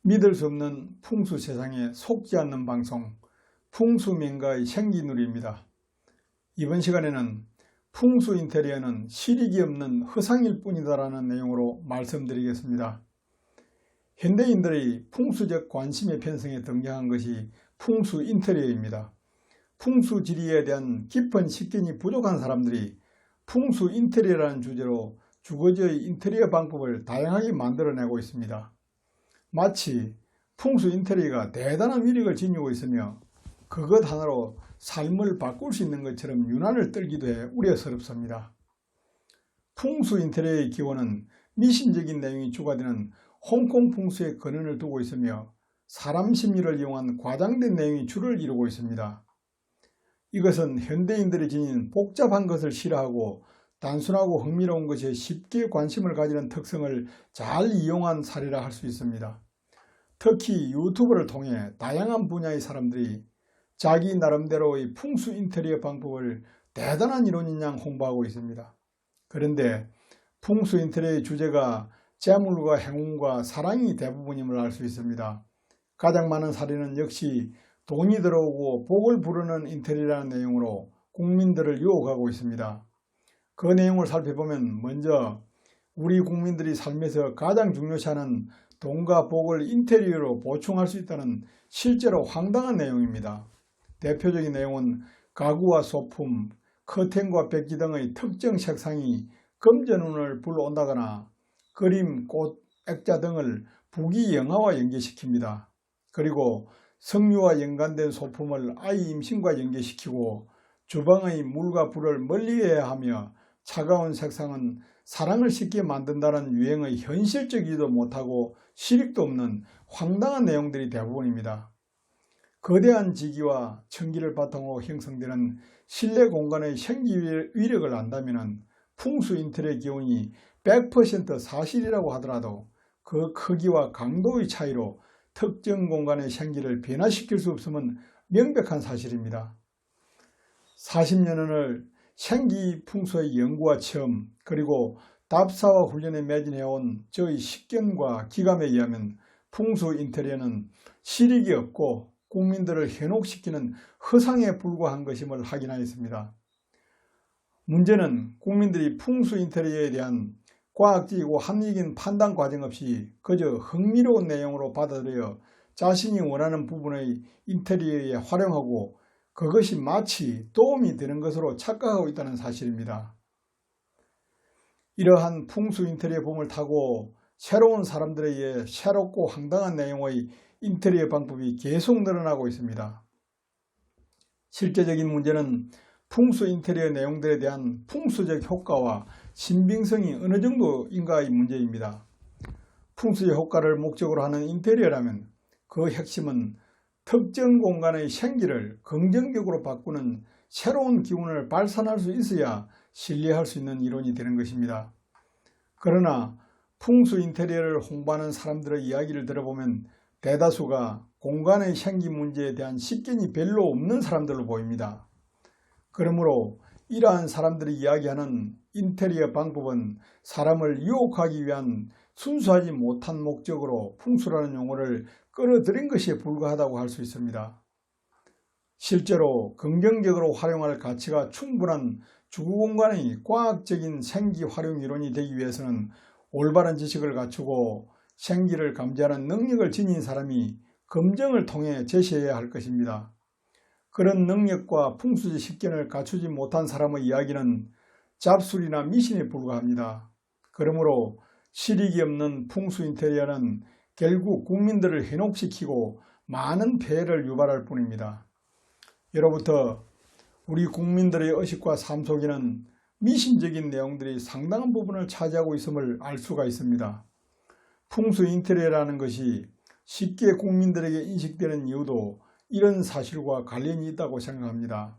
믿을 수 없는 풍수 세상에 속지 않는 방송, 풍수명가의 생기누리입니다. 이번 시간에는 풍수 인테리어는 실익이 없는 허상일 뿐이다라는 내용으로 말씀드리겠습니다. 현대인들의 풍수적 관심의 편성에 등장한 것이 풍수 인테리어입니다. 풍수 지리에 대한 깊은 식견이 부족한 사람들이 풍수 인테리어라는 주제로 주거지의 인테리어 방법을 다양하게 만들어내고 있습니다. 마치 풍수 인테리어가 대단한 위력을 지니고 있으며 그것 하나로 삶을 바꿀 수 있는 것처럼 유난을 떨기도 해 우려스럽습니다. 풍수 인테리어의 기원은 미신적인 내용이 추가되는 홍콩 풍수의 근원을 두고 있으며 사람 심리를 이용한 과장된 내용이 주를 이루고 있습니다. 이것은 현대인들이 지닌 복잡한 것을 싫어하고 단순하고 흥미로운 것에 쉽게 관심을 가지는 특성을 잘 이용한 사례라 할 수 있습니다. 특히 유튜브를 통해 다양한 분야의 사람들이 자기 나름대로의 풍수 인테리어 방법을 대단한 이론인 양 홍보하고 있습니다. 그런데 풍수 인테리어의 주제가 재물과 행운과 사랑이 대부분임을 알 수 있습니다. 가장 많은 사례는 역시 돈이 들어오고 복을 부르는 인테리어라는 내용으로 국민들을 유혹하고 있습니다. 그 내용을 살펴보면 먼저 우리 국민들이 삶에서 가장 중요시하는 돈과 복을 인테리어로 보충할 수 있다는 실제로 황당한 내용입니다. 대표적인 내용은 가구와 소품, 커튼과 백지 등의 특정 색상이 금전운을 불러온다거나 그림, 꽃, 액자 등을 부귀영화와 연계시킵니다. 그리고 성류와 연관된 소품을 아이 임신과 연계시키고 주방의 물과 불을 멀리해야 하며 차가운 색상은 사랑을 쉽게 만든다는 유행의 현실적이지도 못하고 실익도 없는 황당한 내용들이 대부분입니다. 거대한 지기와 천기를 바탕으로 형성되는 실내 공간의 생기 위력을 안다면 풍수 인테리어 기원이 100% 사실이라고 하더라도 그 크기와 강도의 차이로 특정 공간의 생기를 변화시킬 수 없음은 명백한 사실입니다. 40년을 생기 풍수의 연구와 체험 그리고 답사와 훈련에 매진해온 저의 식견과 기감에 의하면 풍수 인테리어는 실익이 없고 국민들을 현혹시키는 허상에 불과한 것임을 확인하였습니다. 문제는 국민들이 풍수 인테리어에 대한 과학적이고 합리적인 판단 과정 없이 그저 흥미로운 내용으로 받아들여 자신이 원하는 부분의 인테리어에 활용하고 그것이 마치 도움이 되는 것으로 착각하고 있다는 사실입니다. 이러한 풍수 인테리어 봄을 타고 새로운 사람들에 의해 새롭고 황당한 내용의 인테리어 방법이 계속 늘어나고 있습니다. 실제적인 문제는 풍수 인테리어 내용들에 대한 풍수적 효과와 신빙성이 어느 정도인가의 문제입니다. 풍수의 효과를 목적으로 하는 인테리어라면 그 핵심은 특정 공간의 생기를 긍정적으로 바꾸는 새로운 기운을 발산할 수 있어야 신뢰할 수 있는 이론이 되는 것입니다. 그러나 풍수 인테리어를 홍보하는 사람들의 이야기를 들어보면 대다수가 공간의 생기 문제에 대한 식견이 별로 없는 사람들로 보입니다. 그러므로 이러한 사람들이 이야기하는 인테리어 방법은 사람을 유혹하기 위한 순수하지 못한 목적으로 풍수라는 용어를 끌어들인 것에 불과하다고 할 수 있습니다. 실제로 긍정적으로 활용할 가치가 충분한 주거공간의 과학적인 생기 활용 이론이 되기 위해서는 올바른 지식을 갖추고 생기를 감지하는 능력을 지닌 사람이 검증을 통해 제시해야 할 것입니다. 그런 능력과 풍수적 식견을 갖추지 못한 사람의 이야기는 잡술이나 미신에 불과합니다. 그러므로 실익이 없는 풍수 인테리어는 결국 국민들을 현혹시키고 많은 폐해를 유발할 뿐입니다. 예로부터 우리 국민들의 의식과 삶 속에는 미신적인 내용들이 상당한 부분을 차지하고 있음을 알 수가 있습니다. 풍수 인테리어라는 것이 쉽게 국민들에게 인식되는 이유도 이런 사실과 관련이 있다고 생각합니다.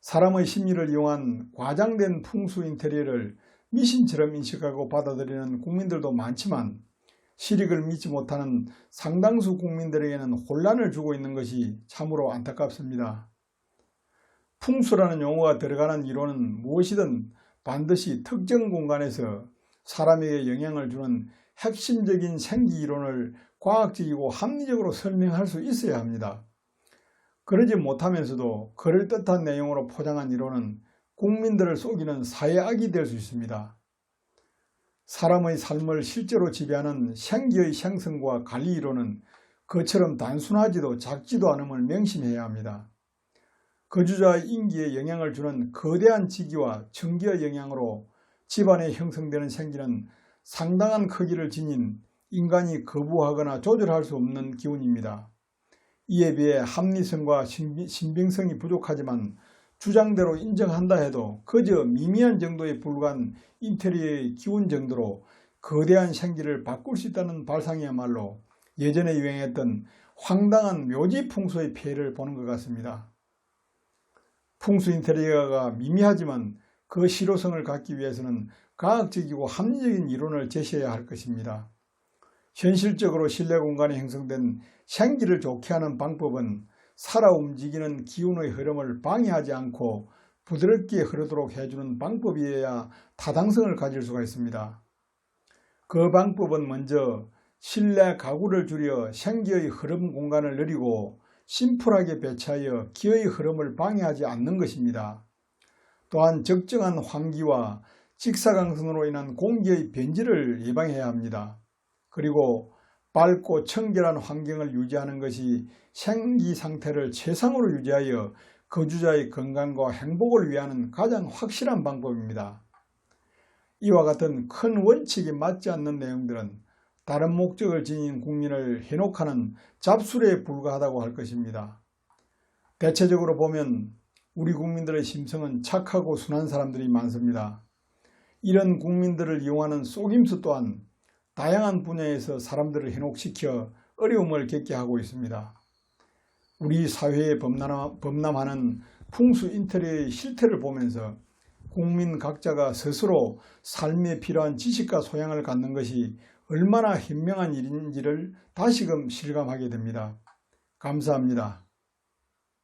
사람의 심리를 이용한 과장된 풍수 인테리어를 미신처럼 인식하고 받아들이는 국민들도 많지만 실익을 믿지 못하는 상당수 국민들에게는 혼란을 주고 있는 것이 참으로 안타깝습니다. 풍수라는 용어가 들어가는 이론은 무엇이든 반드시 특정 공간에서 사람에게 영향을 주는 핵심적인 생기 이론을 과학적이고 합리적으로 설명할 수 있어야 합니다. 그러지 못하면서도 그럴듯한 내용으로 포장한 이론은 국민들을 속이는 사회악이 될 수 있습니다. 사람의 삶을 실제로 지배하는 생기의 생성과 관리 이론은 그처럼 단순하지도 작지도 않음을 명심해야 합니다. 거주자의 인기에 영향을 주는 거대한 지기와 청기의 영향으로 집안에 형성되는 생기는 상당한 크기를 지닌 인간이 거부하거나 조절할 수 없는 기운입니다. 이에 비해 합리성과 신빙성이 부족하지만 주장대로 인정한다 해도 그저 미미한 정도에 불과한 인테리어의 기운 정도로 거대한 생기를 바꿀 수 있다는 발상이야말로 예전에 유행했던 황당한 묘지 풍수의 폐해를 보는 것 같습니다. 풍수 인테리어가 미미하지만 그 실효성을 갖기 위해서는 과학적이고 합리적인 이론을 제시해야 할 것입니다. 현실적으로 실내 공간에 형성된 생기를 좋게 하는 방법은 살아 움직이는 기운의 흐름을 방해하지 않고 부드럽게 흐르도록 해주는 방법이어야 타당성을 가질 수가 있습니다. 그 방법은 먼저 실내 가구를 줄여 생기의 흐름 공간을 늘리고 심플하게 배치하여 기의 흐름을 방해하지 않는 것입니다. 또한 적정한 환기와 직사광선으로 인한 공기의 변질을 예방해야 합니다. 그리고 밝고 청결한 환경을 유지하는 것이 생기 상태를 최상으로 유지하여 거주자의 건강과 행복을 위하는 가장 확실한 방법입니다. 이와 같은 큰 원칙에 맞지 않는 내용들은 다른 목적을 지닌 국민을 현혹하는 잡술에 불과하다고 할 것입니다. 대체적으로 보면 우리 국민들의 심성은 착하고 순한 사람들이 많습니다. 이런 국민들을 이용하는 속임수 또한 다양한 분야에서 사람들을 현혹시켜 어려움을 겪게 하고 있습니다. 우리 사회에 범람하는 풍수 인테리어의 실태를 보면서 국민 각자가 스스로 삶에 필요한 지식과 소양을 갖는 것이 얼마나 현명한 일인지를 다시금 실감하게 됩니다. 감사합니다.